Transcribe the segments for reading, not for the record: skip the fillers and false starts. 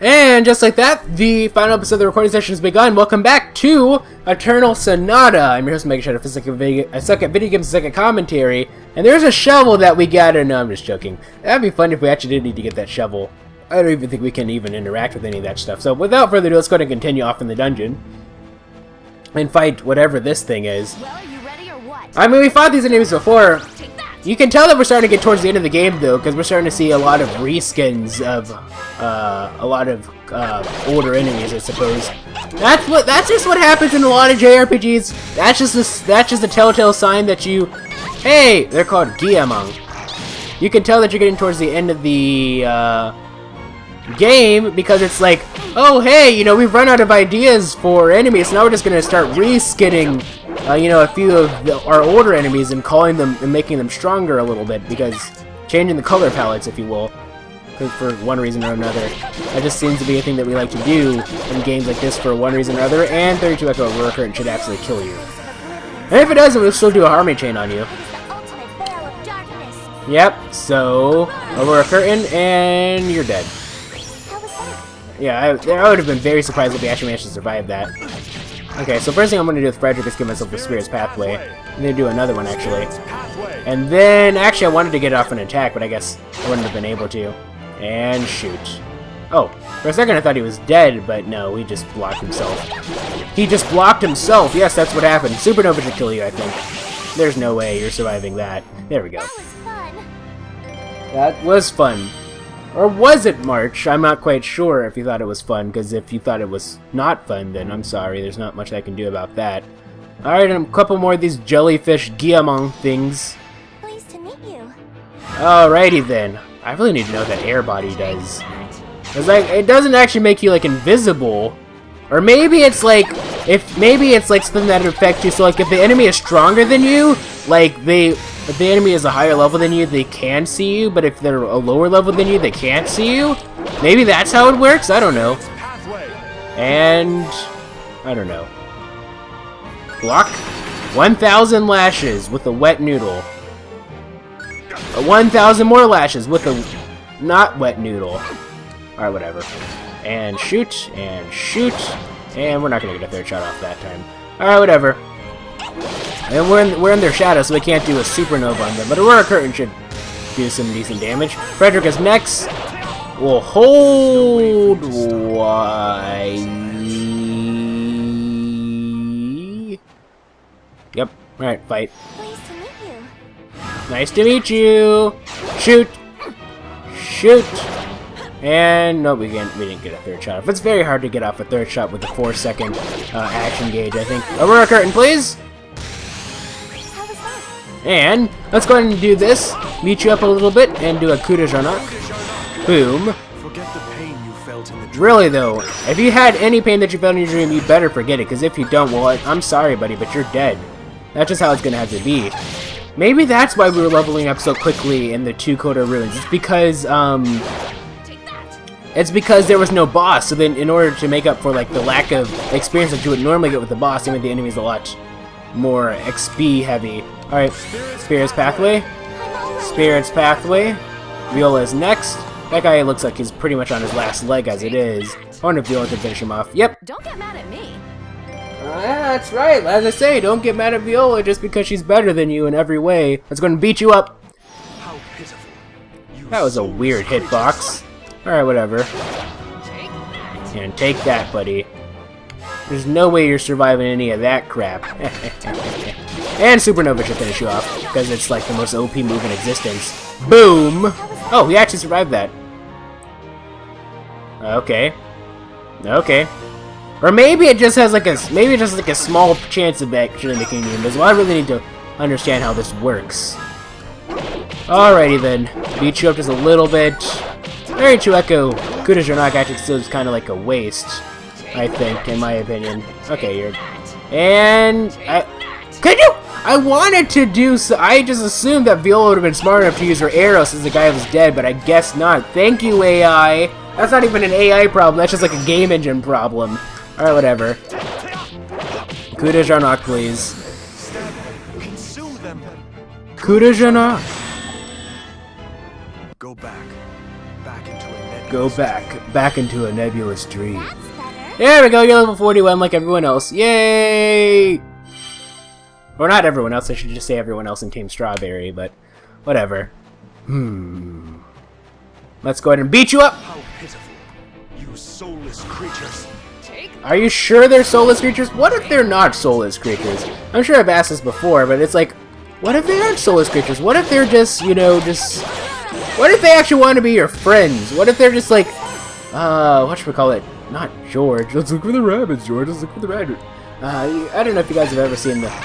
And just like that, the final episode of the recording session has begun. Welcome back to Eternal Sonata. I'm your host, MegaShadowFist. I suck at video games, I suck at commentary. And there's a shovel that we got, and no, I'm just joking. That'd be fun if we actually did need to get that shovel. I don't even think we can even interact with any of that stuff. So without further ado, let's go ahead and continue off in the dungeon. And fight whatever this thing is. Well, are you ready or what? I mean, we fought these enemies before. You can tell that we're starting to get towards the end of the game, though, because we're starting to see a lot of reskins of a lot of older enemies, I suppose. That's just what happens in a lot of JRPGs. That's just a telltale sign that you. Hey, they're called Guillemong. You can tell that you're getting towards the end of the game because it's like, oh hey, you know, we've run out of ideas for enemies, so now we're just gonna start reskinning. You know, a few of our older enemies and calling them and making them stronger a little bit, because changing the color palettes, if you will, for one reason or another. That just seems to be a thing that we like to do in games like this for one reason or other, and 32 Echo Worker and should absolutely kill you. And if it doesn't, we'll still do a harmony chain on you. Yep, so over a curtain and you're dead. Yeah, I would have been very surprised if we actually managed to survive that. Okay, so first thing I'm going to do with Frederic is give myself the Spirit's Pathway. I'm going to do another one, actually. And then, actually, I wanted to get off an attack, but I guess I wouldn't have been able to. And shoot. Oh, for a second I thought he was dead, but no, he just blocked himself. He just blocked himself! Yes, that's what happened. Supernova should kill you, I think. There's no way you're surviving that. There we go. That was fun. Or was it, March? I'm not quite sure if you thought it was fun, because if you thought it was not fun, then I'm sorry, there's not much I can do about that. Alright, a couple more of these jellyfish Guillemong things. Pleased to meet you. Alrighty then. I really need to know what that air body does. It's like, it doesn't actually make you, like, invisible. Or maybe it's like, maybe it's like something that affects you, so like if the enemy is stronger than you, like if the enemy is a higher level than you, they can see you, but if they're a lower level than you, they can't see you? Maybe that's how it works? I don't know. And I don't know. Block 1,000 lashes with a wet noodle. 1,000 more lashes with a not wet noodle. Alright, whatever. And shoot, and shoot, and we're not gonna get a third shot off that time. Alright, whatever. And we're in their shadow, so we can't do a supernova on them, but Aurora Curtain should do some decent damage. Frederic is next. We'll hold Y. Yep. Alright, fight. Pleased to meet you. Nice to meet you. Shoot. Shoot. And no, we didn't get a third shot off. It's very hard to get off a third shot with a 4-second action gauge, I think. Aurora Curtain, please. And let's go ahead and do this. Meet you up a little bit and do a coup de Jarnac. Boom. Forget the pain you felt in the dream. Really though, if you had any pain that you felt in your dream, you better forget it. Because if you don't, well, I'm sorry, buddy, but you're dead. That's just how it's gonna have to be. Maybe that's why we were leveling up so quickly in the 2 Coda ruins. It's because there was no boss. So then, in order to make up for like the lack of experience that you would normally get with the boss, I mean the enemy's a lot more XP heavy. Alright, Spirit's Pathway. Spirit's Pathway. Viola is next. That guy looks like he's pretty much on his last leg as it is. I wonder if Viola can finish him off. Yep. Don't get mad at me. Yeah, that's right. As I say, don't get mad at Viola just because she's better than you in every way. That's going to beat you up. How pitiful. That was a weird hitbox. Alright, whatever. And take that, buddy. There's no way you're surviving any of that crap. And Supernova should finish you off, because it's like the most OP move in existence. Boom! Oh, we actually survived that. Okay. Okay. Or maybe it just has like a small chance of actually making you invisible. I really need to understand how this works. Alrighty then. Beat you up just a little bit. 32 Echo coup de Jarnac actually still is kind of like a waste, I think, in my opinion. Okay, you're... And... Could you... I wanted to do so... I just assumed that Viola would have been smart enough to use her arrow since the guy was dead, but I guess not. Thank you, AI! That's not even an AI problem, that's just like a game engine problem. Alright, whatever. Coup de Jarnac, please. Coup de Jarnac! Go back into a net Go back into a nebulous dream. That's better. There we go, you're level 41 like everyone else. Yay! Or not everyone else, I should just say everyone else in Team Strawberry, but whatever. Let's go ahead and beat you up! How pitiful. You soulless creatures. Are you sure they're soulless creatures? What if they're not soulless creatures? I'm sure I've asked this before, but it's like, what if they aren't soulless creatures? What if they're just, you know, what if they actually want to be your friends? What if they're just like, whatchamacallit? Not George. Let's look for the rabbits, George. Let's look for the rabbits. I don't know if you guys have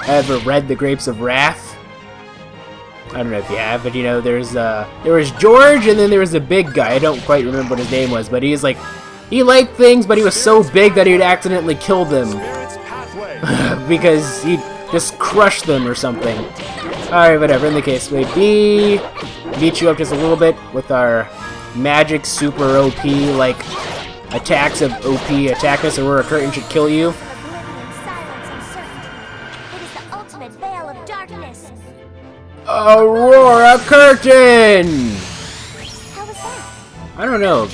ever read The Grapes of Wrath. I don't know if you have, but you know, there was George, and then there was a big guy. I don't quite remember what his name was, but he's like, he liked things, but he was so big that he'd accidentally kill them because he'd just crush them or something. Alright, whatever. In the case, we beat you up just a little bit with our magic super OP, like, attacks of OP attack us, or a curtain should kill you. Oblivion, silence, and certainty. It is the ultimate veil of darkness. Aurora Curtain! How was that? I don't know,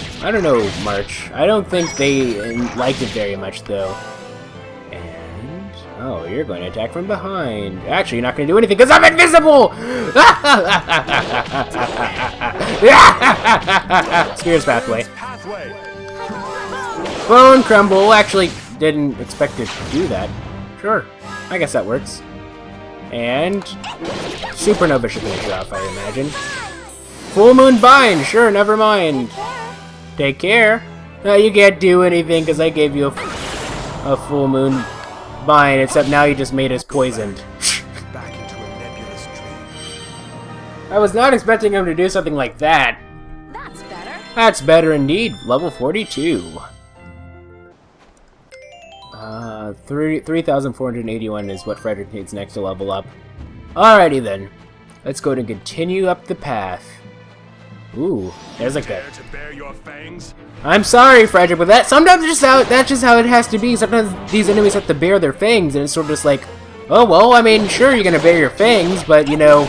March. I don't think they liked it very much, though. And... oh, you're going to attack from behind. Actually, you're not going to do anything because I'm invisible! Spears Pathway. Bone Crumble. Actually, didn't expect it to do that. Sure. I guess that works. And... Supernova should finish it off, I imagine. Full Moon Bind! Sure, never mind. Take care. No, you can't do anything because I gave you a Full Moon Bind, except now you just made us poisoned. Back into a nebulous dream. I was not expecting him to do something like that. That's better. That's better indeed. Level 42. 3,481 is what Frederic needs next to level up. Alrighty then. Let's go and continue up the path. Ooh, there's like a... Dare to bare your fangs? I'm sorry, Frederic, but that's just how it has to be. Sometimes these enemies have to bare their fangs, and it's sort of just like, oh, well, I mean, sure, you're gonna bare your fangs, but, you know,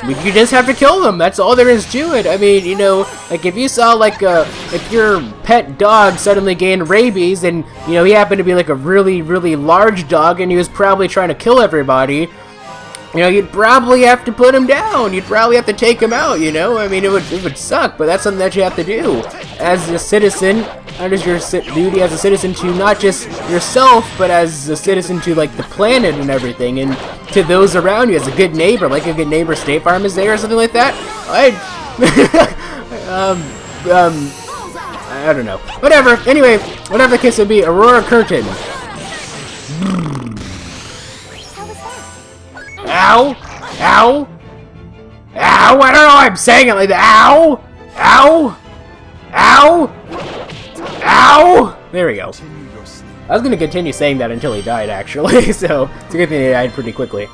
you just have to kill them. That's all there is to it. I mean, you know, like, if you saw, like, if your pet dog suddenly gained rabies, and, you know, he happened to be, like, a really, really large dog, and he was probably trying to kill everybody, you know, you'd probably have to put him down. You'd probably have to take him out, you know? I mean, it would suck, but that's something that you have to do. As a citizen, it is your duty as a citizen to not just yourself, but as a citizen to, like, the planet and everything, and to those around you as a good neighbor. Like a good neighbor State Farm is there or something like that. I don't know. Whatever. Anyway, whatever the case would be, Aurora Curtain. Ow! Ow! Ow! I don't know why I'm saying it like that. Ow! Ow! Ow! Ow! There we go. I was gonna continue saying that until he died, actually, so it's a good thing he died pretty quickly.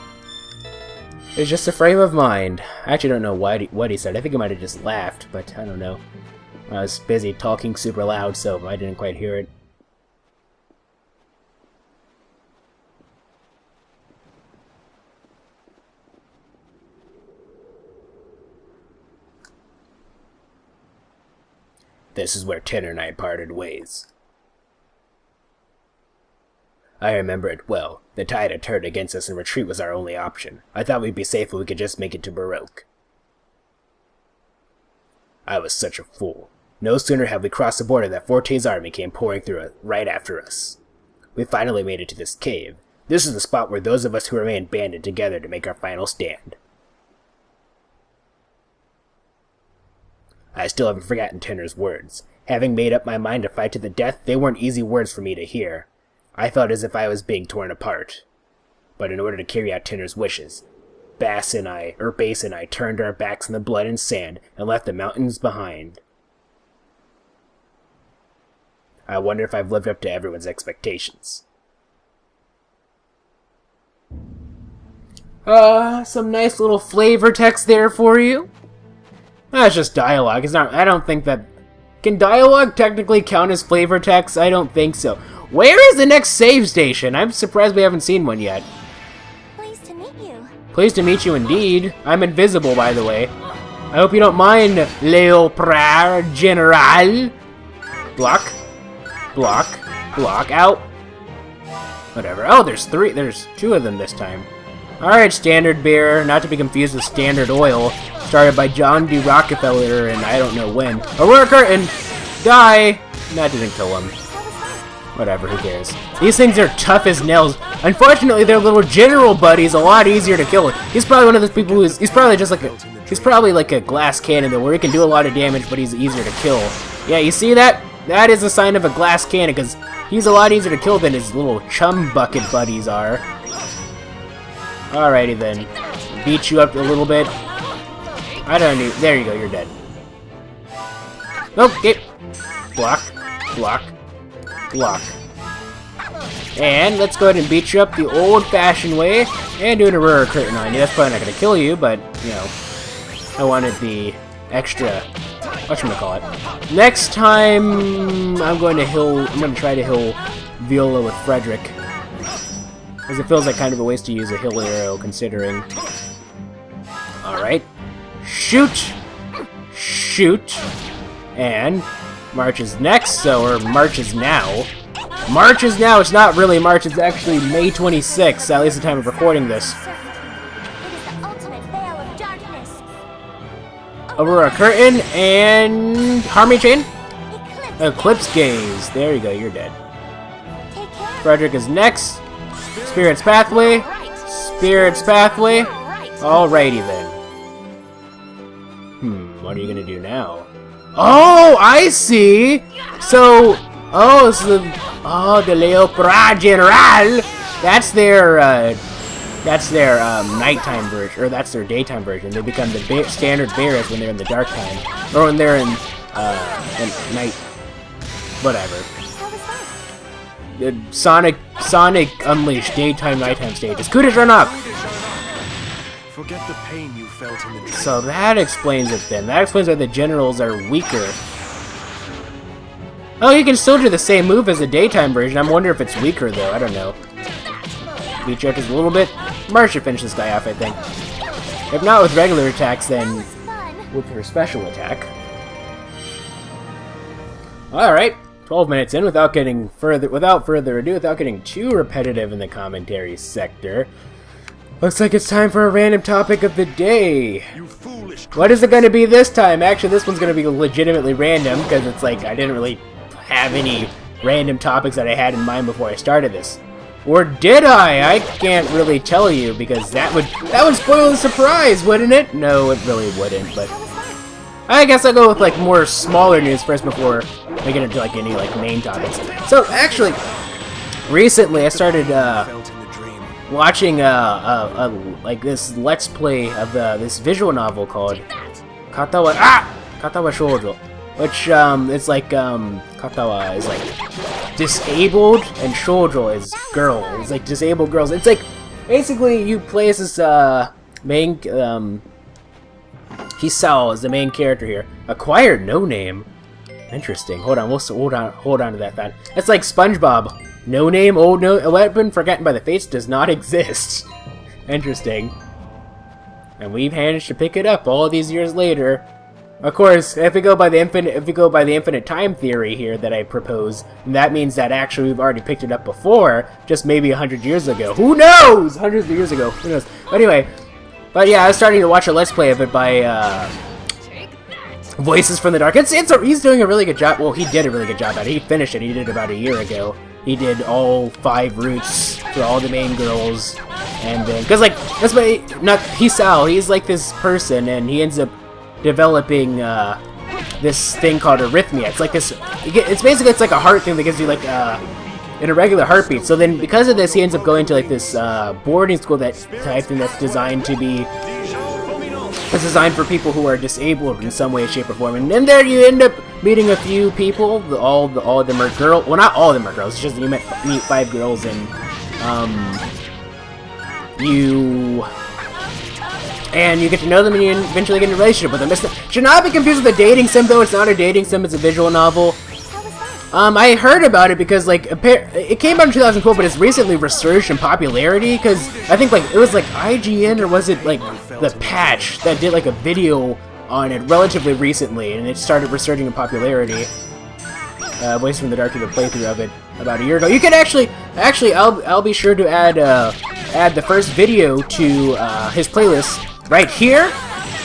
It's just a frame of mind. I actually don't know what he said. I think he might have just laughed, but I don't know. I was busy talking super loud, so I didn't quite hear it. This is where Tanner and I parted ways. I remember it well. The tide had turned against us and retreat was our only option. I thought we'd be safe if we could just make it to Baroque. I was such a fool. No sooner had we crossed the border than Forte's army came pouring through it right after us. We finally made it to this cave. This is the spot where those of us who remained banded together to make our final stand. I still haven't forgotten Tanner's words. Having made up my mind to fight to the death, they weren't easy words for me to hear. I felt as if I was being torn apart. But in order to carry out Tanner's wishes, Bass and I turned our backs in the blood and sand and left the mountains behind. I wonder if I've lived up to everyone's expectations. Some nice little flavor text there for you. That's just dialogue. It's not. I don't think that. Can dialogue technically count as flavor text? I don't think so. Where is the next save station? I'm surprised we haven't seen one yet. Pleased to meet you. Pleased to meet you indeed. I'm invisible, by the way. I hope you don't mind, Leopard General. Block. Block. Block. Out. Whatever. Oh, there's two of them this time. Alright, Standard Beer, not to be confused with Standard Oil, started by John D. Rockefeller and I don't know when. Aurora Curtain! Die! That didn't kill him. Whatever, who cares. These things are tough as nails. Unfortunately, their little general buddy's a lot easier to kill. He's probably one of those people who's, he's probably like a glass cannon though, where he can do a lot of damage, but he's easier to kill. Yeah, you see that? That is a sign of a glass cannon, because he's a lot easier to kill than his little chum bucket buddies are. Alrighty then. Beat you up a little bit. I don't need. There you go, you're dead. Okay. Block. Block. Block. And let's go ahead and beat you up the old-fashioned way and do an Aurora Curtain on you. That's probably not going to kill you, but, you know, I wanted the extra, whatchamacallit. Next time, I'm going to try to heal Viola with Frederic. Because it feels like kind of a waste to use a heal arrow, considering. Alright. Shoot! Shoot! And March is next, or March is now. March is now, it's not really March, it's actually May 26th, at least the time of recording this. Aurora Curtain and Harmony Chain? Eclipse Gaze. There you go, you're dead. Frederic is next. Spirit's Pathway. Spirit's Pathway. Alrighty then. What are you gonna do now? Oh, I see! So, the Leopard General! That's their nighttime version, or that's their daytime version. They become the standard bears when they're in the dark time, or when they're in night, whatever. The Sonic Unleashed daytime nighttime stages. Kudos run up. Forget the pain you felt in the. So that explains it then. That explains why the generals are weaker. Oh, you can still do the same move as the daytime version. I'm wondering if it's weaker though. I don't know. Beat you up just a little bit. Marsh should finish this guy off, I think. If not with regular attacks, then with her special attack. Alright, 12 minutes in without further ado, without getting too repetitive in the commentary sector. Looks like it's time for a random topic of the day. You foolish. What is it going to be this time? Actually, this one's going to be legitimately random, because it's like I didn't really have any random topics that I had in mind before I started this. Or did I? I can't really tell you, because that would spoil the surprise, wouldn't it? No, it really wouldn't, but I guess I'll go with like more smaller news first before we get into like any like main topics. So actually, recently I started watching like this Let's Play of this visual novel called Katawa Shoujo, which it's like Katawa is like disabled and Shoujo is girl. It's like disabled girls. It's like basically you play as this main Hisao is the main character here. Acquired no name. Interesting. Hold on, we'll hold on to that fact. It's like SpongeBob. No name, old no a weapon forgotten by the fates does not exist. Interesting. And we've managed to pick it up all these years later. Of course, if we go by the infinite time theory here that I propose, that means that actually we've already picked it up before, just maybe 100 years ago. Who knows? Hundreds of years ago. Who knows? Anyway, but yeah, I was starting to watch a Let's Play of it by Voices from the Dark. He's doing a really good job. Well, he did a really good job at it. He finished it. He did it about a year ago. He did all 5 routes for all the main girls, and then because like that's why Hisao, he's like this person, and he ends up developing this thing called arrhythmia. It's like this. It's basically like a heart thing that gives you like an irregular heartbeat. So then because of this, he ends up going to like this boarding school that type thing that's designed to be. It's designed for people who are disabled in some way, shape, or form. And then there you end up meeting a few people. All of them are girls. Well, not all of them are girls. It's just you meet 5 girls, and you get to know them, and you eventually get in a relationship with them. It should not be confused with a dating sim, though. It's not a dating sim. It's a visual novel. I heard about it because like it came out in 2012, but it's recently resurged in popularity because I think like it was like IGN or was it like the Patch that did like a video on it relatively recently, and it started resurging in popularity. Voice from the Dark did a playthrough of it about a year ago. You can actually, I'll be sure to add the first video to his playlist right here,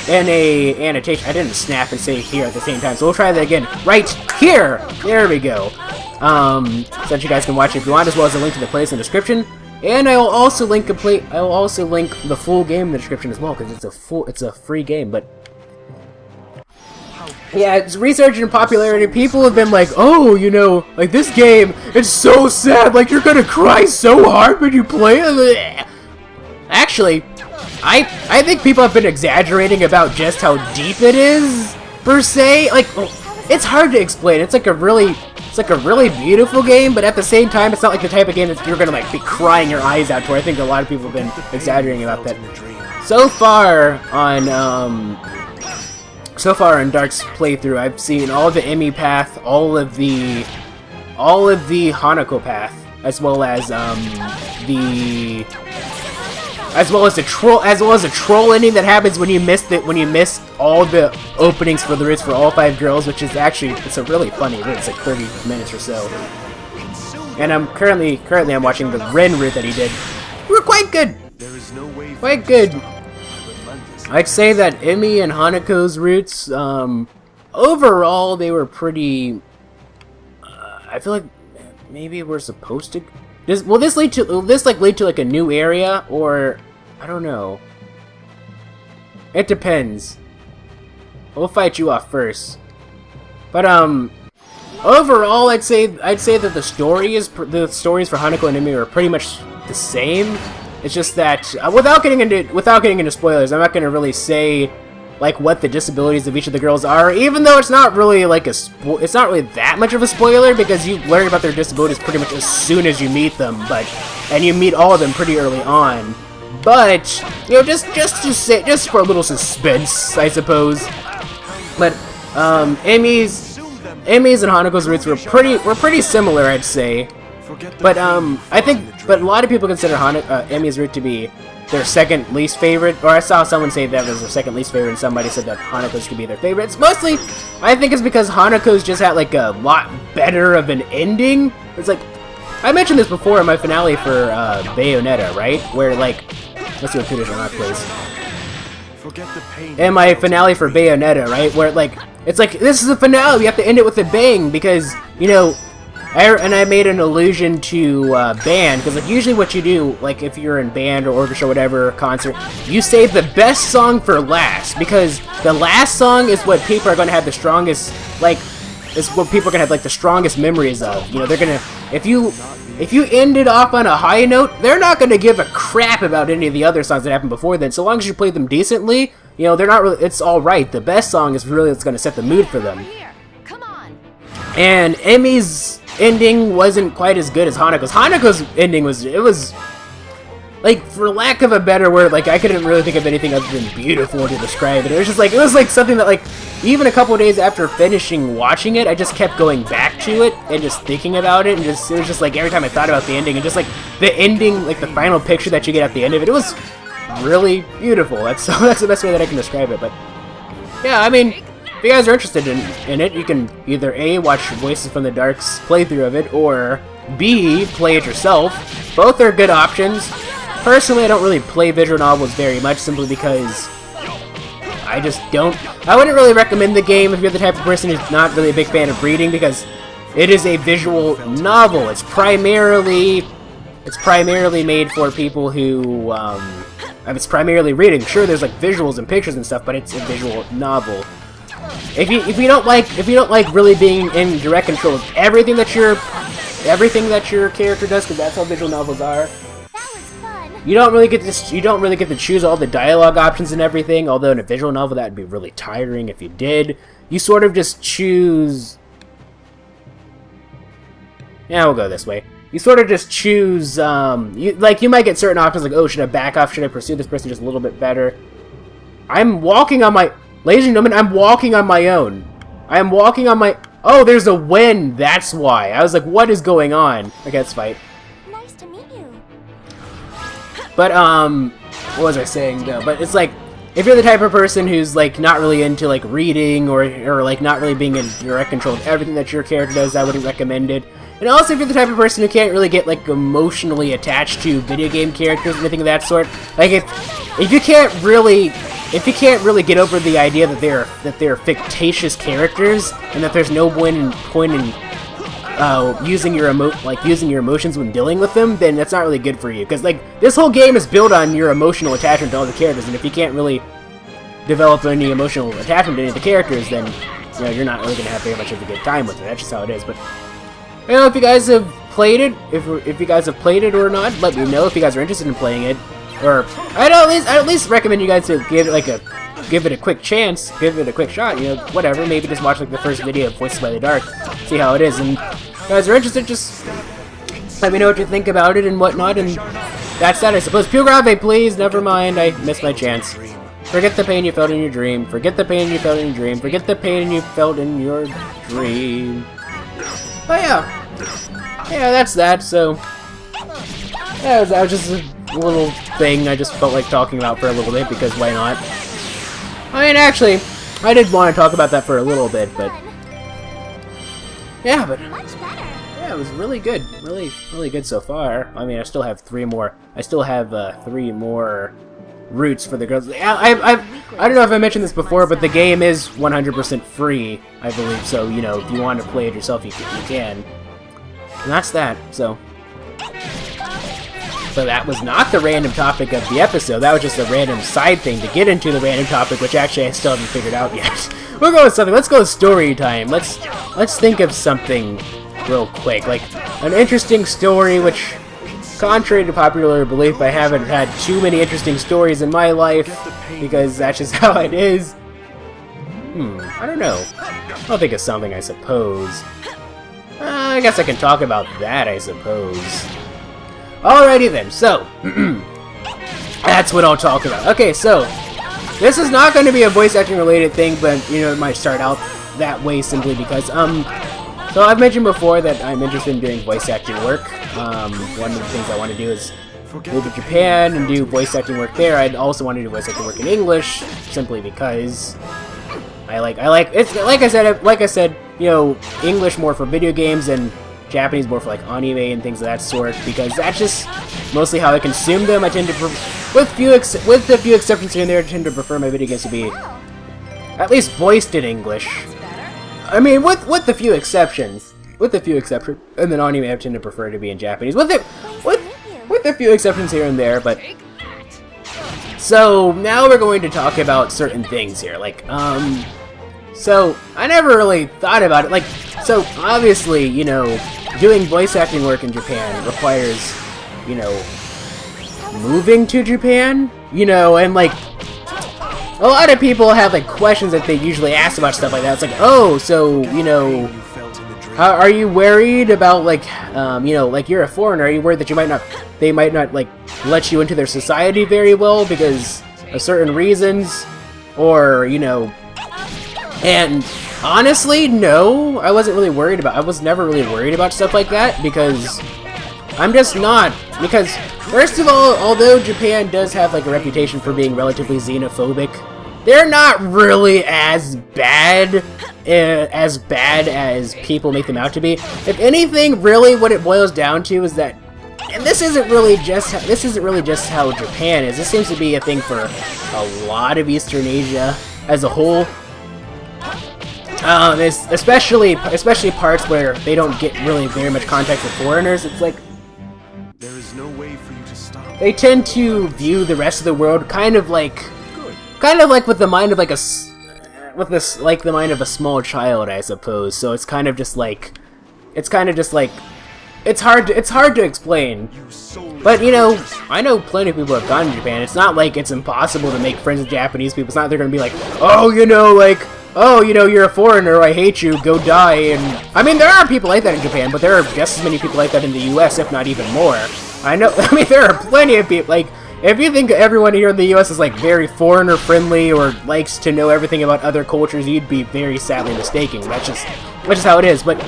and a annotation. I didn't snap and say here at the same time, so we'll try that again. Right here. There we go. So that you guys can watch it if you want, as well as a link to the playlist in the description. And I will also link the full game in the description as well, because it's a free game. But yeah, it's researching popularity. People have been like, oh, you know, like this game, it's so sad. Like you're gonna cry so hard when you play it. Actually, I think people have been exaggerating about just how deep it is, per se. Like, it's hard to explain. It's like a really beautiful game, but at the same time, it's not like the type of game that you're gonna like be crying your eyes out to. I think a lot of people have been exaggerating about that. So far on Dark's playthrough, I've seen all of the Emmy path, all of the Hanako path, as well as the troll ending that happens when you miss all the openings for the routes for all 5 girls, which is actually, it's a really funny route. It's like 30 minutes or so. And I'm currently I'm watching the Ren route that he did. We're quite good. Quite good. I'd say that Emmy and Hanako's routes, overall they were pretty. I feel like maybe we're supposed to. Will this lead to like a new area, or I don't know. It depends. We'll fight you off first. But overall, I'd say that the stories for Hanako and Emmy are pretty much the same. It's just that without getting into spoilers, I'm not gonna really say like what the disabilities of each of the girls are, even though it's not really like it's not really that much of a spoiler, because you learn about their disabilities pretty much as soon as you meet them, and you meet all of them pretty early on. But you know, just for a little suspense, I suppose. But Emmy's and Hanako's roots were pretty similar, I'd say. But I think a lot of people consider Emmy's route to be their second least favorite, or I saw someone say that was their second least favorite, and somebody said that Hanako's could be their favorite. It's mostly, I think it's because Hanako's just had like a lot better of an ending. It's like, I mentioned this before in my finale for Bayonetta, right? Where like, let's see what traditional not plays. In my finale for Bayonetta, right? Where like, it's like, this is the finale, we have to end it with a bang, because, you know, I made an allusion to band, because like usually what you do, like if you're in band or orchestra or whatever, concert, you save the best song for last, because the last song is what people are going to have the strongest, like, is what people are going to have like the strongest memories of. You know, they're going to, if you end it off on a high note, they're not going to give a crap about any of the other songs that happened before then, so long as you play them decently, you know, they're not really, it's alright. The best song is really what's going to set the mood for them. And Emmy's ending wasn't quite as good as Hanako's. Hanako's ending was like, for lack of a better word, like I couldn't really think of anything other than beautiful to describe it. It was like something that like even a couple of days after finishing watching it, I just kept going back to it and just thinking about it, and it was just like every time I thought about the ending, and just like the ending, like the final picture that you get at the end of it, it was really beautiful. That's the best way that I can describe it. But yeah, I mean, if you guys are interested in it, you can either A, watch Voices from the Dark's playthrough of it, or B, play it yourself. Both are good options. Personally, I don't really play visual novels very much, simply because I wouldn't really recommend the game if you're the type of person who's not really a big fan of reading, because it is a visual novel. It's primarily made for people who, it's primarily reading. Sure, there's like visuals and pictures and stuff, but it's a visual novel. If you don't like really being in direct control of everything that your character does, because that's how visual novels are. You don't really get to choose all the dialogue options and everything. Although in a visual novel that would be really tiring if you did. You sort of just choose. Yeah, we'll go this way. You sort of just choose. You might get certain options like, oh, should I back off? Should I pursue this person just a little bit better? Ladies and gentlemen, I'm walking on my own. Oh, there's a win. That's why. I was like, what is going on? Okay, let's fight. Nice to meet you. But, what was I saying, though? But it's like, if you're the type of person who's like not really into like reading or like not really being in direct control of everything that your character does, I wouldn't recommend it. And also, if you're the type of person who can't really get like emotionally attached to video game characters or anything of that sort, like if you can't really get over the idea that they're fictitious characters and that there's no point in using your emotions when dealing with them, then that's not really good for you. Because like this whole game is built on your emotional attachment to all the characters, and if you can't really develop any emotional attachment to any of the characters, then you know you're not really gonna have very much of a good time with it. That's just how it is. But you know, if you guys have played it, if you guys have played it or not, let me know if you guys are interested in playing it. Or I'd at least recommend you guys to give it a quick chance, give it a quick shot. You know, whatever. Maybe just watch like the first video of Voices by the Dark, see how it is. And if you guys are interested, just let me know what you think about it and whatnot. And that's that, I suppose. Più grave, please. Never mind. I missed my chance. Forget the pain you felt in your dream. Forget the pain you felt in your dream. Forget the pain you felt in your dream. Oh yeah, that's that. So that was just a little thing I just felt like talking about for a little bit because why not? I mean, actually, I did want to talk about that for a little bit, but yeah, it was really good, really good so far. I mean, I still have three more. I still have 3 more routes for the girls. I don't know if I mentioned this before, but the game is 100% free, I believe. So you know, if you want to play it yourself, you can. And that's that. So that was not the random topic of the episode. That was just a random side thing to get into the random topic, which actually I still haven't figured out yet. We'll go with something. Let's go with story time. Let's think of something real quick, like an interesting story, which, contrary to popular belief, I haven't had too many interesting stories in my life, because that's just how it is. I don't know. I'll think of something, I suppose. I guess I can talk about that, I suppose. Alrighty then, so, that's what I'll talk about. Okay, so, this is not going to be a voice acting related thing, but, you know, it might start out that way simply because, so I've mentioned before that I'm interested in doing voice acting work. One of the things I want to do is move to Japan and do voice acting work there. I'd also want to do voice acting work in English, simply because I like it's like I said, you know, English more for video games and Japanese more for like anime and things of that sort, because that's just mostly how I consume them. I tend to, with a few exceptions here and there, I tend to prefer my video games to be at least voiced in English. I mean, with a few exceptions, and then anime I tend to prefer to be in Japanese. With a few exceptions here and there, but so now we're going to talk about certain things here, like so I never really thought about it, like, so obviously, you know, doing voice acting work in Japan requires, you know, moving to Japan, you know, and like a lot of people have like questions that they usually ask about stuff like that. It's like, oh, so, you know, are you worried about like, you know, like you're a foreigner, are you worried that they might not like let you into their society very well because of certain reasons, or, you know, and honestly, no, I was never really worried about stuff like that, because I'm just not, because first of all, although Japan does have like a reputation for being relatively xenophobic, they're not really as bad as people make them out to be. If anything, really what it boils down to is that, and this isn't really just how Japan is. This seems to be a thing for a lot of Eastern Asia as a whole. Especially parts where they don't get really very much contact with foreigners. It's like there is no way for you to stop. They tend to view the rest of the world kind of like with the mind of like the mind of a small child, I suppose. So it's kind of just like it's hard to explain. But, you know, I know plenty of people have gone to Japan. It's not like it's impossible to make friends with Japanese people. It's not they're gonna be like, oh, you know, like, oh, you know, you're a foreigner, I hate you, go die. And I mean, there are people like that in Japan, but there are just as many people like that in the US, if not even more. I know, I mean, there are plenty of people, like, if you think everyone here in the US is, like, very foreigner-friendly or likes to know everything about other cultures, you'd be very sadly mistaken. That's just how it is. But,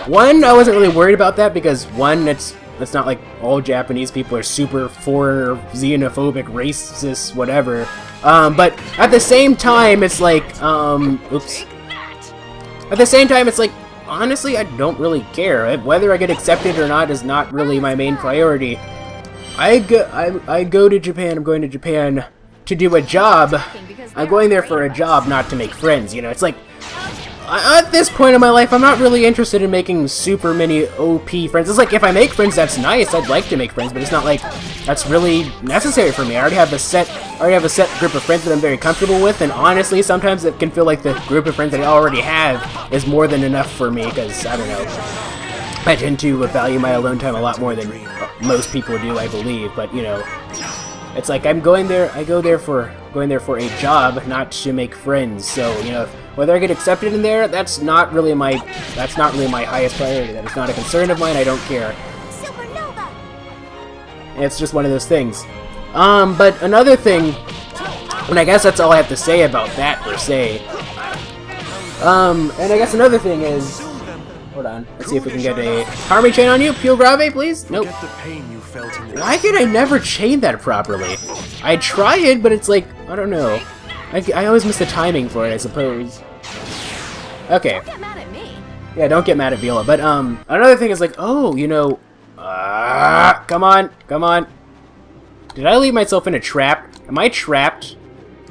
one, I wasn't really worried about that because, one, it's not like all Japanese people are super foreigner, xenophobic, racist, whatever. But at the same time, it's like, oops. At the same time, it's like, honestly, I don't really care. Whether I get accepted or not is not really my main priority. I go to Japan, I'm going to Japan to do a job. I'm going there for a job, not to make friends, you know? It's like, at this point in my life, I'm not really interested in making super many OP friends. It's like, if I make friends, that's nice. I'd like to make friends, but it's not like that's really necessary for me. I already have a set group of friends that I'm very comfortable with, and honestly, sometimes it can feel like the group of friends that I already have is more than enough for me, because, I don't know, I tend to value my alone time a lot more than most people do, I believe, but, you know, it's like I go there for a job, not to make friends, so, you know, whether I get accepted in there, that's not really my highest priority. That is not a concern of mine. I don't care. Supernova. It's just one of those things. But another thing, and I guess that's all I have to say about that per se. And I guess another thing is, hold on, let's see if we can get a Harmony chain on you. Pure Grave, please. Nope. Forget the pain you felt in the Why can I never chain that properly? I tried, but it's like, I don't know. I always miss the timing for it, I suppose. Okay. Don't get mad at me. Yeah, don't get mad at Viola. But, another thing is like, oh, you know... come on, come on. Did I leave myself in a trap? Am I trapped?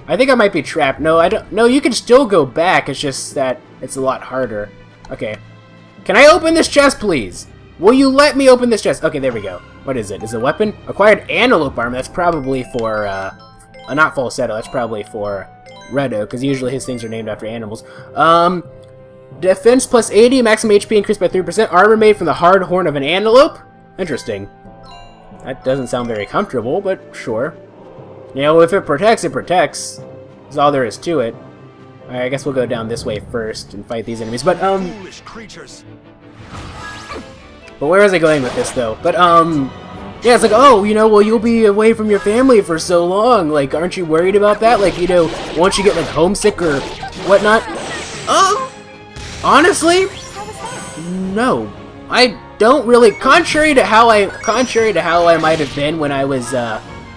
I think I might be trapped. No, I don't... No, you can still go back. It's just that it's a lot harder. Okay. Can I open this chest, please? Will you let me open this chest? Okay, there we go. What is it? Is it a weapon? Acquired antelope armor. That's probably for, not falsetto. That's probably for Redo, because usually his things are named after animals. Defense plus 80, maximum HP increased by 3%. Armor made from the hard horn of an antelope? Interesting. That doesn't sound very comfortable, but sure. You know, if it protects, it protects. That's all there is to it. Alright, I guess we'll go down this way first and fight these enemies. But, foolish creatures. But where was I going with this, though? But, yeah, it's like, oh, you know, well, you'll be away from your family for so long. Like, aren't you worried about that? Like, you know, won't you get, like, homesick or whatnot? Honestly, no. I don't really, contrary to how I might have been when I was,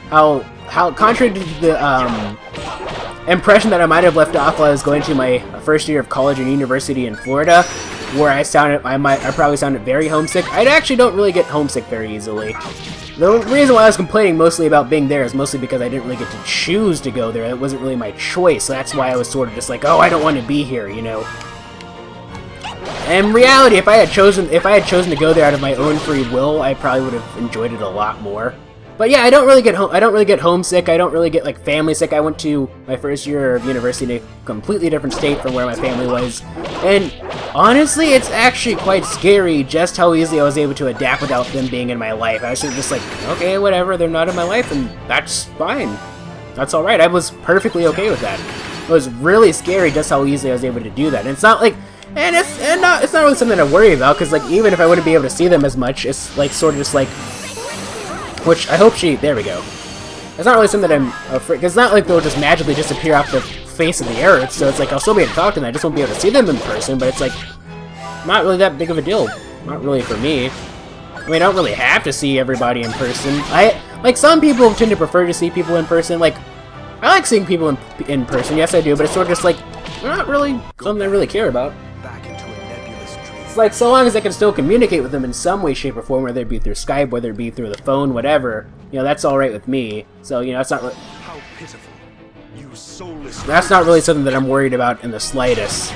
contrary to the, impression that I might have left off while I was going to my first year of college and university in Florida, where I probably sounded very homesick. I actually don't really get homesick very easily. The reason why I was complaining mostly about being there is mostly because I didn't really get to choose to go there. It wasn't really my choice, so that's why I was sort of just like, oh, I don't want to be here, you know. In reality, if I had chosen to go there out of my own free will, I probably would have enjoyed it a lot more. But yeah, I don't really get homesick. I don't really get like family sick. I went to my first year of university in a completely different state from where my family was, and honestly, it's actually quite scary just how easily I was able to adapt without them being in my life. I was just like, okay, whatever, they're not in my life, and that's fine. That's all right. I was perfectly okay with that. It was really scary just how easily I was able to do that. And it's not like. And it's not really something to worry about, because, like, even if I wouldn't be able to see them as much, it's, like, sort of just, like... Which, I hope there we go. It's not really something that I'm afraid... Because it's not like they'll just magically disappear off the face of the earth, so it's like, I'll still be able to talk to them, I just won't be able to see them in person, but it's, like, not really that big of a deal. Not really for me. I mean, I don't really have to see everybody in person. Like, some people tend to prefer to see people in person, like... I like seeing people in person, yes I do, but it's sort of just, like, not really something I really care about. Like, so long as I can still communicate with them in some way, shape, or form, whether it be through Skype, whether it be through the phone, whatever, you know, that's alright with me. So, you know, it's not really... How pitiful. You soulless. That's not really something that I'm worried about in the slightest.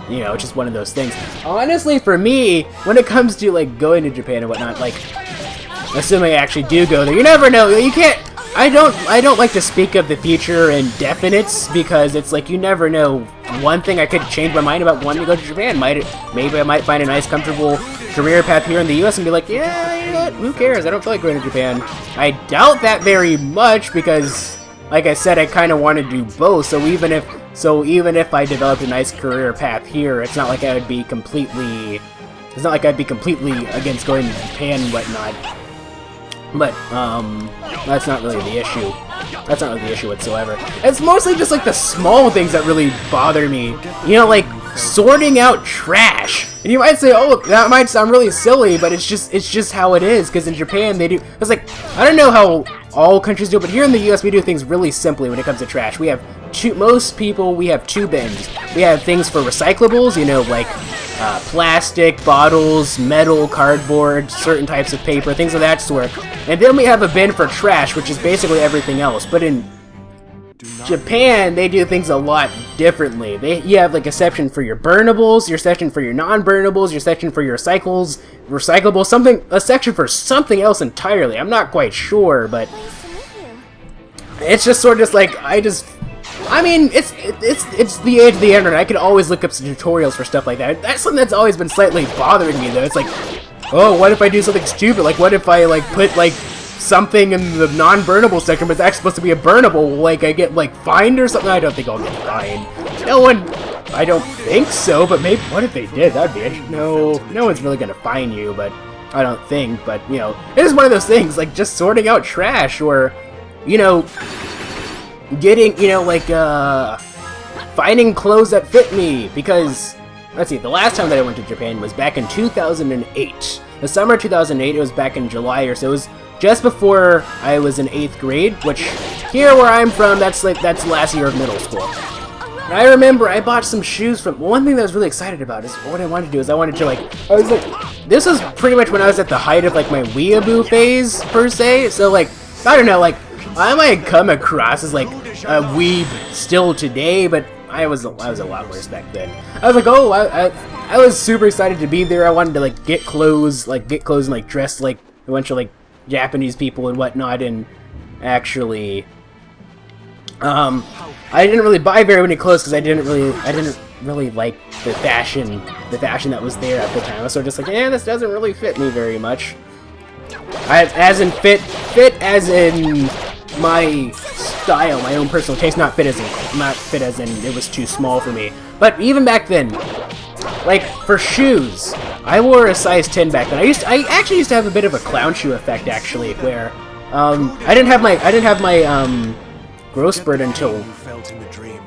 You know, it's just one of those things. Honestly, for me, when it comes to, like, going to Japan and whatnot, like, assuming I actually do go there, you never know, you can't... I don't like to speak of the future in definites, because it's like, you never know. One thing, I could change my mind about wanting to go to Japan. Maybe I might find a nice, comfortable career path here in the US and be like, yeah, you know what, who cares? I don't feel like going to Japan. I doubt that very much, because, like I said, I kind of want to do both. So even if I developed a nice career path here, it's not like I'd be completely against going to Japan and whatnot. But, that's not really the issue. That's not really the issue whatsoever. It's mostly just, like, the small things that really bother me. You know, like, sorting out trash. And you might say, oh, that might sound really silly, but it's just how it is, because in Japan they do, it's like, I don't know how all countries do it, but here in the US we do things really simply when it comes to trash. We have most people, we have two bins. We have things for recyclables, you know, like plastic, bottles, metal, cardboard, certain types of paper, things of that sort. And then we have a bin for trash, which is basically everything else. But in Japan, they do things a lot differently. You have like a section for your burnables, your section for your non-burnables, your section for your recyclables, a section for something else entirely. I'm not quite sure, but it's just sort of just like, I mean, it's the age of the internet. I can always look up some tutorials for stuff like that. That's something that's always been slightly bothering me, though. It's like, oh, what if I do something stupid? Like, what if I, like, put, like, something in the non-burnable section, but it's actually supposed to be a burnable? Like, I get, like, fined or something? I don't think I'll get fined. I don't think so, but maybe, what if they did? That'd be it. No one's really gonna fine you, but I don't think. But, you know, it is one of those things, like, just sorting out trash, or, you know, getting, you know, like, finding clothes that fit me, because, let's see, the last time that I went to Japan was back in 2008. The summer of 2008, it was back in July or so. It was just before I was in 8th grade, which, here where I'm from, that's last year of middle school. And I remember I bought some shoes from, one thing that I was really excited about is, what I wanted to do is I wanted to, like, this was pretty much when I was at the height of, like, my weeaboo phase, per se, so, like, I don't know, like, I might come across as, like, a weeb still today, but I was a lot worse back then. I was like, oh, I was super excited to be there. I wanted to, like, get clothes and, like, dress like a bunch of, like, Japanese people and whatnot, and actually, I didn't really buy very many clothes because I didn't really like the fashion that was there at the time. I was sort of just like, yeah, this doesn't really fit me very much. As in fit as in my style, my own personal taste, not fit as in it was too small for me. But even back then, like, for shoes, I wore a size 10 back then. I actually used to have a bit of a clown shoe effect, actually, where I didn't have my growth spurt until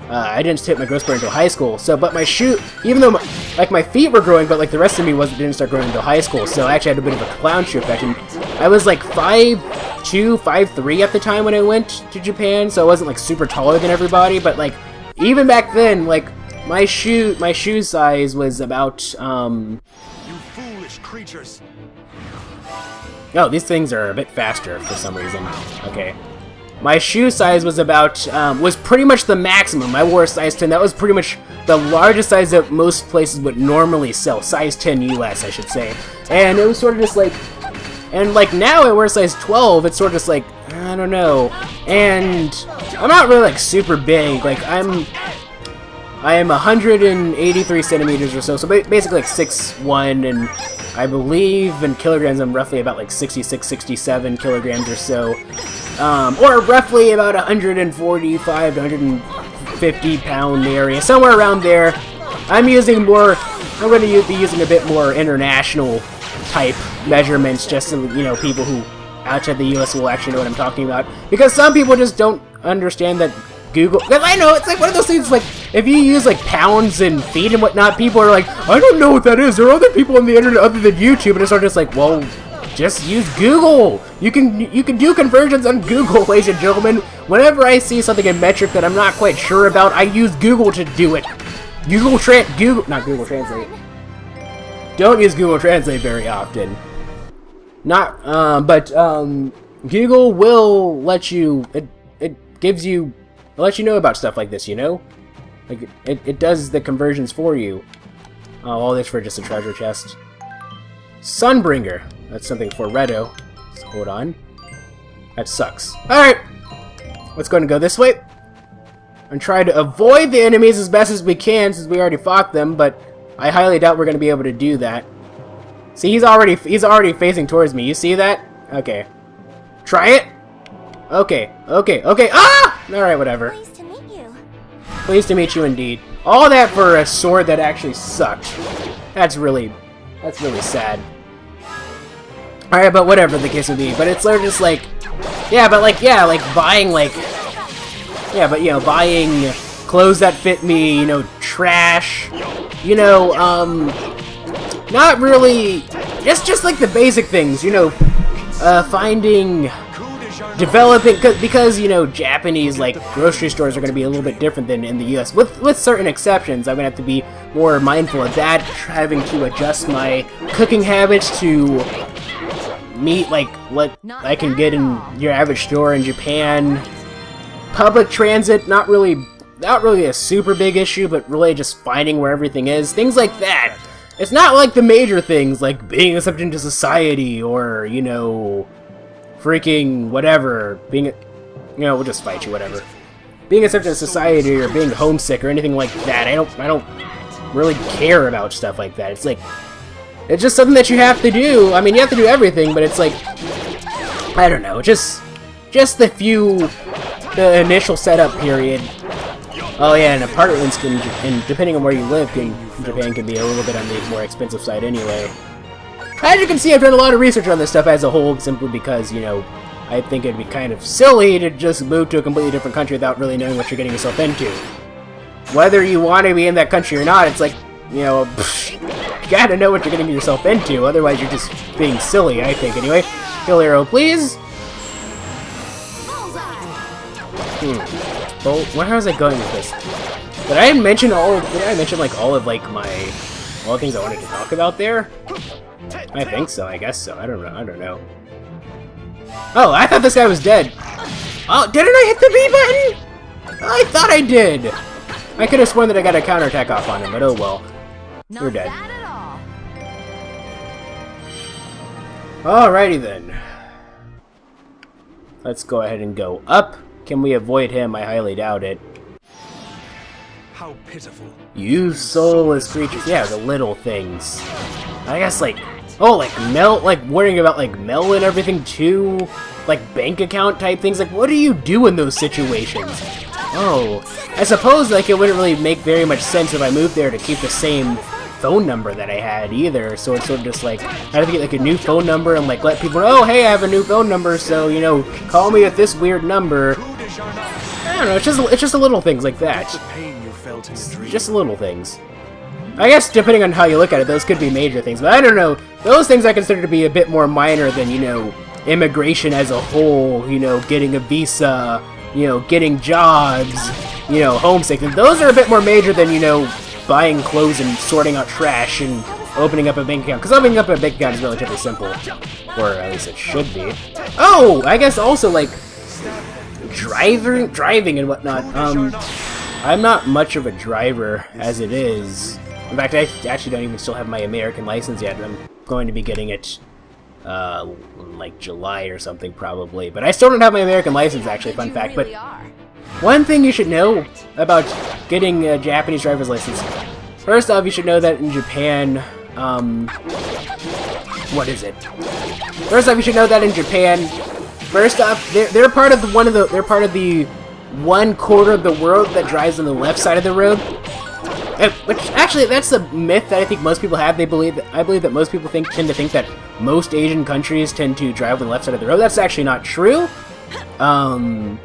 I didn't hit my growth spurt until high school. So, but my shoe, even though my feet were growing, but like the rest of me didn't start growing until high school. So I actually had a bit of a clown shoe effect, and I was like 5'2", 5'3" at the time when I went to Japan. So I wasn't like super taller than everybody, but like even back then, like my shoe size was about You foolish creatures. Oh, these things are a bit faster for some reason. Okay. My shoe size was about, was pretty much the maximum. I wore a size 10. That was pretty much the largest size that most places would normally sell. Size 10 US, I should say. And it was sort of just like, and like now I wear size 12, it's sort of just like, I don't know. And I'm not really like super big. Like I am 183 centimeters or so basically like 6'1", and I believe in kilograms I'm roughly about like 66, 67 kilograms or so. Or roughly about 145 to 150 pound area, somewhere around there. I'm going to be using a bit more international type measurements, just so, you know, people who outside the US will actually know what I'm talking about. Because some people just don't understand that Google, because I know, it's like one of those things, like, if you use, like, pounds and feet and whatnot, people are like, I don't know what that is, there are other people on the internet other than YouTube, and it's sort of just like, well, just use Google! You can do conversions on Google, ladies and gentlemen. Whenever I see something in metric that I'm not quite sure about, I use Google to do it. Not Google Translate. Don't use Google Translate very often. Google will let you, it'll let you know about stuff like this, you know? Like, it does the conversions for you. Oh, all this for just a treasure chest. Sunbringer. That's something for Redo. So hold on. That sucks. Alright! Let's go and go this way. And try to avoid the enemies as best as we can, since we already fought them, but I highly doubt we're going to be able to do that. See, he's already facing towards me. You see that? Okay. Try it? Okay. Ah! Alright, whatever. Pleased to meet you. Pleased to meet you indeed. All that for a sword that actually sucked. That's really sad. Alright, but whatever the case would be. But it's sort of just like, buying buying clothes that fit me, you know, trash, you know, not really, just like the basic things, you know, finding, developing, because, you know, Japanese, like, grocery stores are going to be a little bit different than in the US, with certain exceptions. I'm going to have to be more mindful of that, having to adjust my cooking habits to meet, like, what I can get in your average store in Japan. Public transit, not really a super big issue, but really just finding where everything is, things like that. It's not like the major things, like being accepted into society, or, you know, freaking whatever, being, you know, we'll just fight you, whatever. Being accepted into society, or being homesick, or anything like that. I don't really care about stuff like that. It's like, it's just something that you have to do. I mean, you have to do everything, but it's like, I don't know, just the initial setup period. Oh yeah, and apartments can, and depending on where you live, Japan can be a little bit on the more expensive side anyway. As you can see, I've done a lot of research on this stuff as a whole, simply because, you know, I think it'd be kind of silly to just move to a completely different country without really knowing what you're getting yourself into. Whether you want to be in that country or not, it's like, you know, you gotta know what you're getting yourself into, otherwise you're just being silly, I think, anyway. Kill arrow, please! Well, where was I going with this? Did I mention like all of like all the things I wanted to talk about there? I think so, I guess so. I don't know. Oh, I thought this guy was dead. Oh, didn't I hit the B button? I thought I did. I could have sworn that I got a counterattack off on him, but oh well. You're dead. Alrighty then. Let's go ahead and go up. Can we avoid him? I highly doubt it. How pitiful. You soulless creatures. Yeah, the little things. I guess like, oh, like worrying about like mail and everything too. Like bank account type things. Like, what do you do in those situations? Oh, I suppose like it wouldn't really make very much sense if I moved there to keep the same phone number that I had either, so it's sort of just like I have to get like a new phone number and like let people know, oh hey, I have a new phone number, so you know, call me at this weird number. I don't know, it's just the little things like that. Just little things. I guess depending on how you look at it, those could be major things, but I don't know. Those things I consider to be a bit more minor than, you know, immigration as a whole, you know, getting a visa, you know, getting jobs, you know, homesick. Those are a bit more major than, you know, buying clothes and sorting out trash and opening up a bank account. Because opening up a bank account is relatively simple. Or at least it should be. Oh! I guess also, like, driving and whatnot. I'm not much of a driver as it is. In fact, I actually don't even still have my American license yet. I'm going to be getting it, like July or something probably. But I still don't have my American license, actually, fun fact. But one thing you should know about getting a Japanese driver's license. First off, you should know that in Japan, what is it? First off, you should know that in Japan, first off, they're part of the 1/4 of the world that drives on the left side of the road. Which actually, that's a myth that I think most people have. I believe that most people tend to think that most Asian countries tend to drive on the left side of the road. That's actually not true. Hong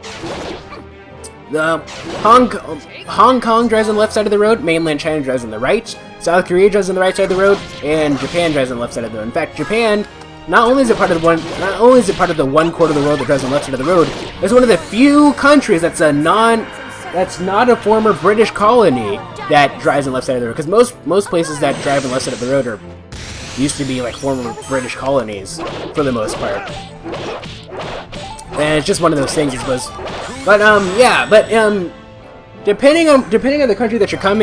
Kong drives on the left side of the road, mainland China drives on the right, South Korea drives on the right side of the road, and Japan drives on the left side of the road. In fact, Japan, not only is it part of the 1/4 of the world that drives on the left side of the road, it's one of the few countries that's not a former British colony that drives on the left side of the road. Because most places that drive on the left side of the road used to be like former British colonies for the most part. And it's just one of those things, I suppose. But yeah, but depending on the country that you're come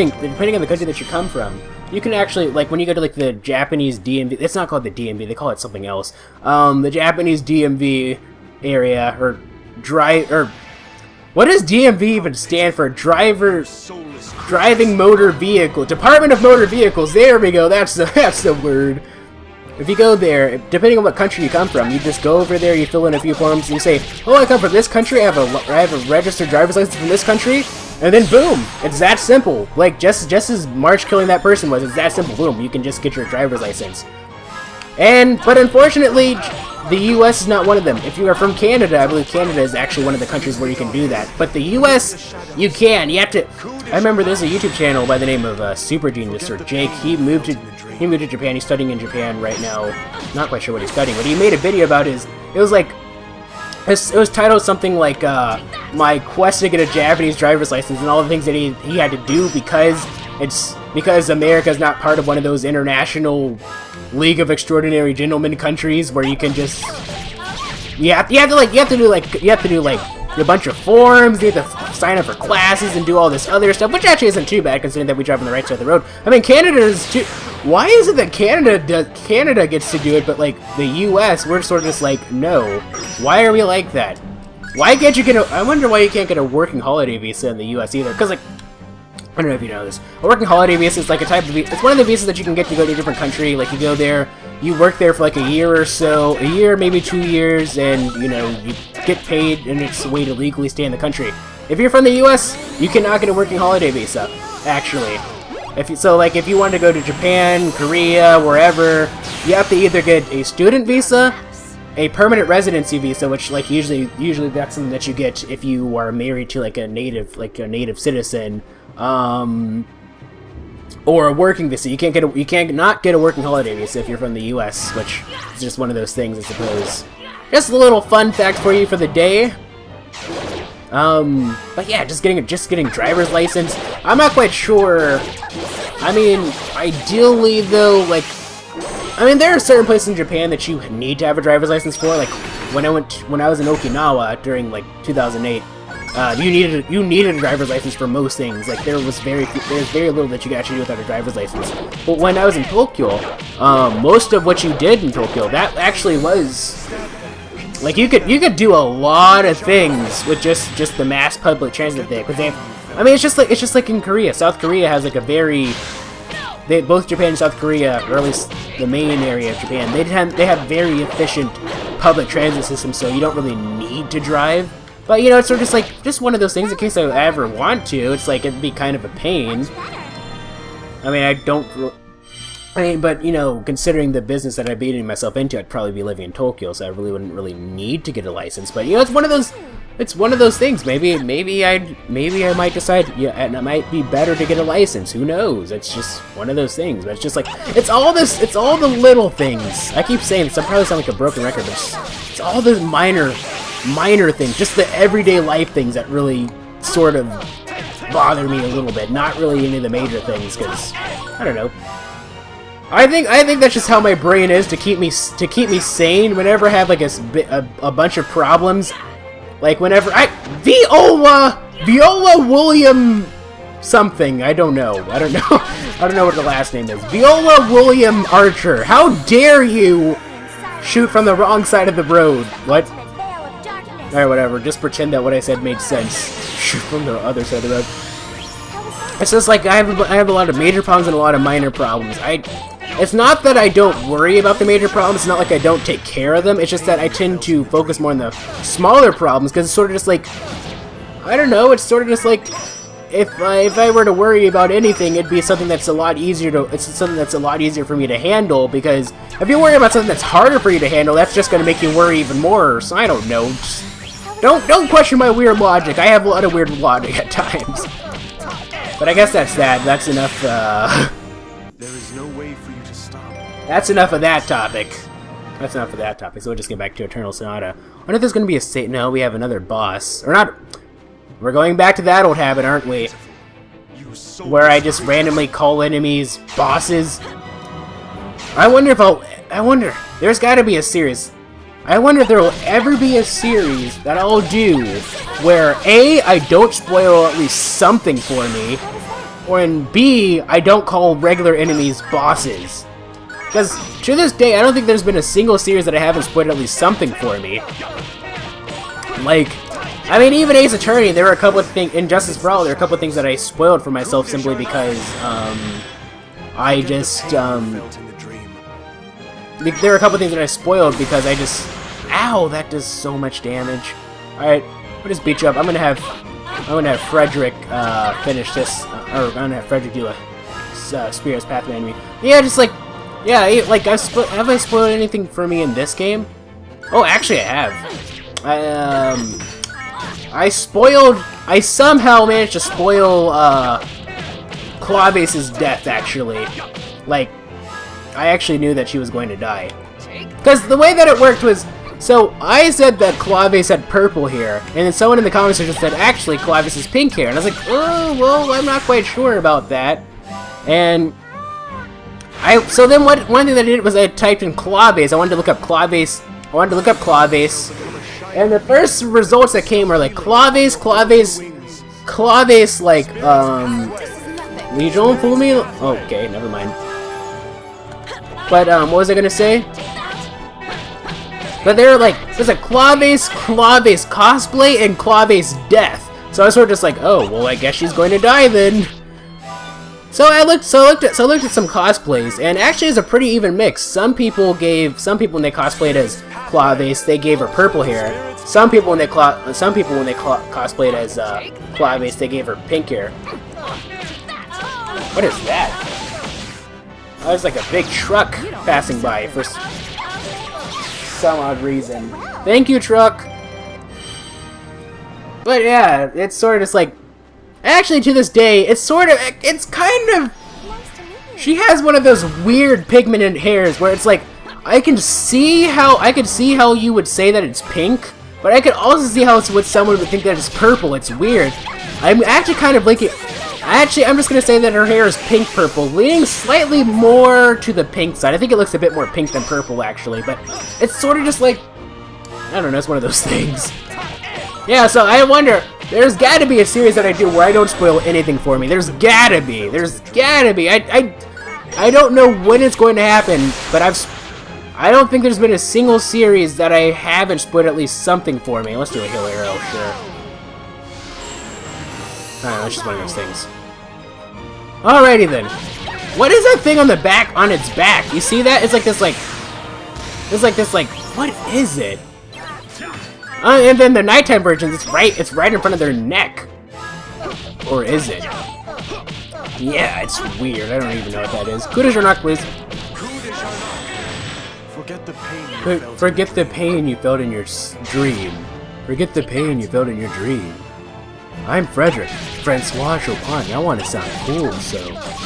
from, you can actually, like, when you go to like the Japanese DMV, it's not called the DMV, they call it something else. The Japanese DMV area, what does DMV even stand for? Driving Motor Vehicle, Department of Motor Vehicles. There we go. That's the word. If you go there, depending on what country you come from, you just go over there, you fill in a few forms, and you say, oh, I come from this country, I have a registered driver's license from this country, and then boom, it's that simple. Like, just as March killing that person was, it's that simple, boom, you can just get your driver's license. But unfortunately, the US is not one of them. If you are from Canada, I believe Canada is actually one of the countries where you can do that. But the US, you can. You have to... I remember there's a YouTube channel by the name of Super Genius, or Jake. He moved to Japan. He's studying in Japan right now. Not quite sure what he's studying, but he made a video about his... It was like... It was titled something like, my quest to get a Japanese driver's license and all the things that he had to do because America's not part of one of those international League of Extraordinary Gentlemen countries where you can just... You have to do a bunch of forms, you have to sign up for classes and do all this other stuff, which actually isn't too bad considering that we drive on the right side of the road. I mean, Canada is too... Why is it that Canada gets to do it, but like the US, we're sort of just like, no. Why are we like that? Why can't you get a... I wonder why you can't get a working holiday visa in the US either, because like... I don't know if you know this. A working holiday visa is like a type of visa. It's one of the visas that you can get to go to a different country. Like you go there, you work there for like a year or so, a year, maybe 2 years, and you know, you get paid and it's a way to legally stay in the country. If you're from the US, you cannot get a working holiday visa, actually. If you wanted to go to Japan, Korea, wherever, you have to either get a student visa, a permanent residency visa, which like usually that's something that you get if you are married to like a native citizen. Or a working visa. You can't not get a working holiday visa if you're from the US, which is just one of those things, I suppose. Just a little fun fact for you for the day. But yeah, just getting driver's license. I'm not quite sure. I mean, ideally though, like, I mean, there are certain places in Japan that you need to have a driver's license for. Like when I was in Okinawa during like 2008. You needed a driver's license for most things. Like there's very little that you could actually do without a driver's license. But when I was in Tokyo, most of what you did in Tokyo, that actually was like you could do a lot of things with just the mass public transit there. Because I mean, it's just like in Korea. South Korea has like a very both Japan and South Korea, or at least the main area of Japan, they have very efficient public transit systems, so you don't really need to drive. But, you know, it's sort of just one of those things in case I ever want to. It's like, it'd be kind of a pain. I mean, but, you know, considering the business that I'd be getting myself into, I'd probably be living in Tokyo, so I really wouldn't really need to get a license. But, you know, it's one of those things. Maybe I might decide, yeah, and it might be better to get a license. Who knows? It's just one of those things. But it's just like, it's all the little things. I keep saying this, I probably sound like a broken record, but it's all those minor things, just the everyday life things that really sort of bother me a little bit. Not really any of the major things, because I don't know. I think that's just how my brain is to keep me sane. Whenever I have like a bunch of problems, like whenever Viola William something, I don't know what the last name is. Viola William Archer. How dare you shoot from the wrong side of the road? What? Alright, whatever. Just pretend that what I said made sense. Shoot from the other side of the road. It's just like I have a lot of major problems and a lot of minor problems. It's not that I don't worry about the major problems. It's not like I don't take care of them. It's just that I tend to focus more on the smaller problems because it's sort of just like, I don't know. It's sort of just like if I were to worry about anything, it'd be something that's a lot easier for me to handle. Because if you worry about something that's harder for you to handle, that's just going to make you worry even more. So I don't know. Don't question my weird logic. I have a lot of weird logic at times. But I guess that's that. That's enough, There is no way for you to stop. That's enough of that topic. So we'll just get back to Eternal Sonata. I wonder if there's going to be a No, we have another boss. Or not. We're going back to that old habit, aren't we? Where I just randomly call enemies bosses. I wonder, there's got to be a series. I wonder if there will ever be a series that I'll do where A, I don't spoil at least something for me, or in B, I don't call regular enemies bosses. Because to this day, I don't think there's been a single series that I haven't spoiled at least something for me. Like, I mean, even Ace Attorney, there were a couple of things, Injustice for All, there are a couple of things that I spoiled for myself simply because, I just, there are a couple of things that I spoiled because I just, ow, that does so much damage. Alright, we'll just beat you up. I'm gonna have Frederic, finish this, or I'm gonna have Frederic do a Spear's Pathway enemy. Yeah, just like, yeah, like, have I spoiled anything for me in this game? Oh, actually, I have. I somehow managed to spoil, Clavace's death, actually. Like, I actually knew that she was going to die. Because the way that it worked was, so I said that Clavace had purple hair, and then someone in the comments just said, actually, Clavace is pink hair. And I was like, oh, well, I'm not quite sure about that. And so then one thing that I did was I typed in Clavace. I wanted to look up Clavace. And the first results that came were like Clavace, like, you don't fool me? Okay, never mind. But, what was I gonna say? But they were like, there's a Clavace cosplay, and Clavace death. So I was sort of just like, oh, well, I guess she's going to die then. So I looked at some cosplays, and actually it's a pretty even mix. Some people when they cosplayed as Clavace, they gave her purple hair. Some people when they cosplayed as Clavace, they gave her pink hair. What is that? Oh, there's like a big truck passing by for some odd reason. Thank you, truck. But yeah, it's sort of just like, actually to this day, it's kind of, she has one of those weird pigmented hairs where it's like, I could see how you would say that it's pink, but I could also see how someone would think that it's purple. It's weird. I'm actually kind of linking. Actually, I'm just gonna say that her hair is pink-purple, leaning slightly more to the pink side. I think it looks a bit more pink than purple, actually, but it's sort of just like, I don't know, it's one of those things. Yeah, so I wonder, there's gotta be a series that I do where I don't spoil anything for me. There's gotta be. I don't know when it's going to happen, but I don't think there's been a single series that I haven't spoiled at least something for me. Let's do a heal arrow, sure. Alright, that's just one of those things. Alrighty then. What is that thing on the back, on its back? You see that? It's like this, what is it? And then the nighttime versions, it's right in front of their neck. Or is it? Yeah, it's weird. I don't even know what that is. Kudos or not, please. Forget the pain you felt in your dream. Forget the pain you felt in your dream. I'm Frederic, Francois Chopin. I want to sound cool, so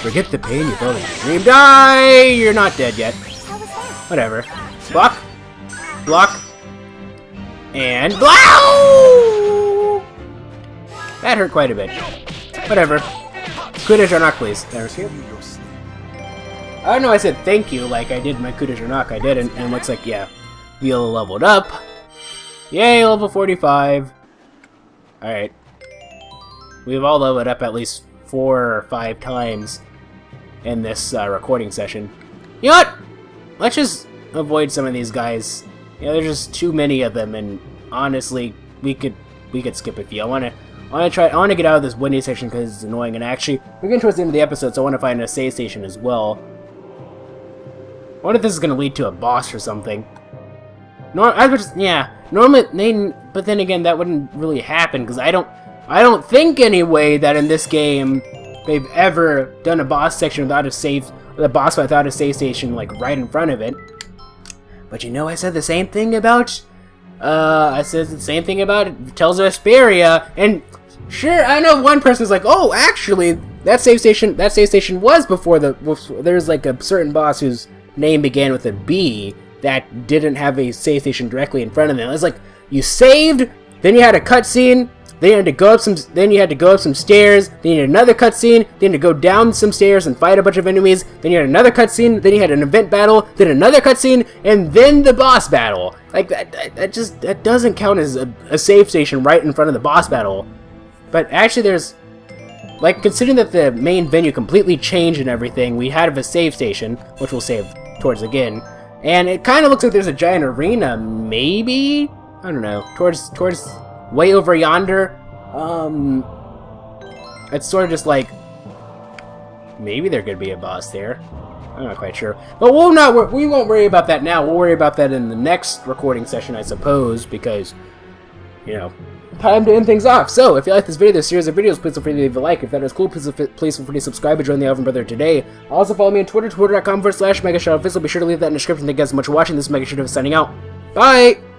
forget the pain you felt in your dream. Die! You're not dead yet. Whatever. Block. Block. And blow! That hurt quite a bit. Whatever. Kudos or not, please. There's you. I don't know, I said thank you like I did my Kudos or knock. I did, and it looks like, yeah, we all leveled up. Yay, level 45. Alright. We've all leveled up at least 4 or 5 times in this recording session. You know what? Let's just avoid some of these guys. Yeah, there's just too many of them, and honestly, we could skip a few. I want to get out of this windy section because it's annoying, and actually, we're getting towards the end of the episode, so I want to find a save station as well. I wonder if this is going to lead to a boss or something. Normally, but then again, that wouldn't really happen, because I don't think anyway that in this game they've ever done a boss section without a save, without a save station like right in front of it. But you know, I said the same thing about Tales of Vesperia, and sure, I know one person's like, oh, actually, that save station was before there's like a certain boss whose name began with a B that didn't have a save station directly in front of them. It's like you saved, then you had a cutscene, then you had to go up some stairs, then you had another cutscene, then you had to go down some stairs and fight a bunch of enemies, then you had another cutscene, then you had an event battle, then another cutscene, and then the boss battle. Like that doesn't count as a save station right in front of the boss battle. But actually, there's, like, considering that the main venue completely changed and everything, we had a save station, which we'll save towards again, and it kind of looks like there's a giant arena, maybe? I don't know, towards way over yonder. It's sort of just like, maybe there could be a boss there. I'm not quite sure, but we won't worry about that now. We'll worry about that in the next recording session, I suppose, because, you know, time to end things off. So, if you like this video, this series of videos, please feel free to leave a like. If that is cool, please feel free to subscribe and join the Alvin Brother today. Also, follow me on Twitter, twitter.com/MegaShadowFist. Be sure to leave that in the description. Thank you guys so much for watching. This is MegaShadowFist signing out. Bye!